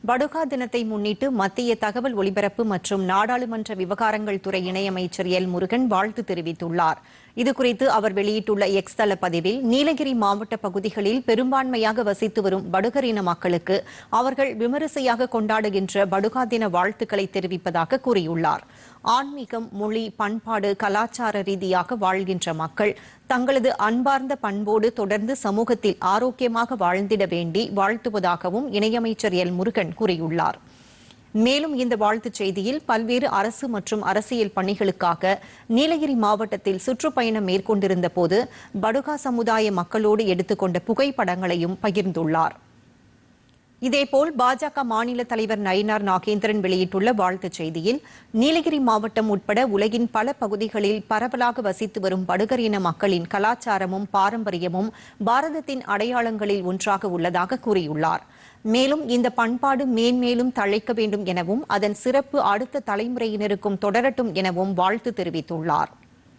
படுகா தினத்தை முன்னிட்டு மத்திய தகவல் ஒலிபரப்பு மற்றும் நாடாளுமன்ற விவகாரங்கள் துறை இணையமைச்சர் எல் முருகன் வாழ்த்து தெரிவித்துள்ளார். இதுகுறித்து அவர் வெளியிட்டுள்ள எக்ஸ் தள பதிவில், நீலகிரி மாவட்ட பகுதிகளில் பெரும்பான்மையாக வசித்து வரும் படுகர் இன மக்களுக்கு அவர்கள் விமரிசையாக கொண்டாடுகின்ற படுகா தின வாழ்த்துக்களை தெரிவிப்பதாக கூறியுள்ளார். ஆன்மீகம், மொழி, பண்பாடு, கலாச்சார ரீதியாக வாழ்கின்ற மக்கள் தங்களது அன்பார்ந்த பண்போடு தொடர்ந்து சமூகத்தில் ஆரோக்கியமாக வாழ்ந்திட வேண்டி வாழ்த்துவதாகவும் இணையமைச்சர் எல் முருகன் கூறியுள்ளார். மேலும் இந்த வாழ்த்துச் செய்தியில் பல்வேறு அரசு மற்றும் அரசியல் பணிகளுக்காக நீலகிரி மாவட்டத்தில் சுற்றுப்பயணம் மேற்கொண்டிருந்த போது படுகா சமுதாய மக்களோடு எடுத்துக்கொண்ட புகைப்படங்களையும் பகிர்ந்துள்ளார். இதேபோல் பாஜக மாநில தலைவர் நயினார் நாகேந்திரன் வெளியிட்டுள்ள வாழ்த்துச் செய்தியில், நீலகிரி மாவட்டம் உட்பட உலகின் பல பகுதிகளில் பரவலாக வசித்து வரும் படுகர் இன மக்களின் கலாச்சாரமும் பாரம்பரியமும் பாரதத்தின் அடையாளங்களில் ஒன்றாக உள்ளதாக கூறியுள்ளார். மேலும் இந்த பண்பாடு மேன்மேலும் தழைக்க வேண்டும் எனவும் அதன் சிறப்பு அடுத்த தலைமுறையினருக்கும் தொடரட்டும் எனவும் வாழ்த்து தெரிவித்துள்ளார்.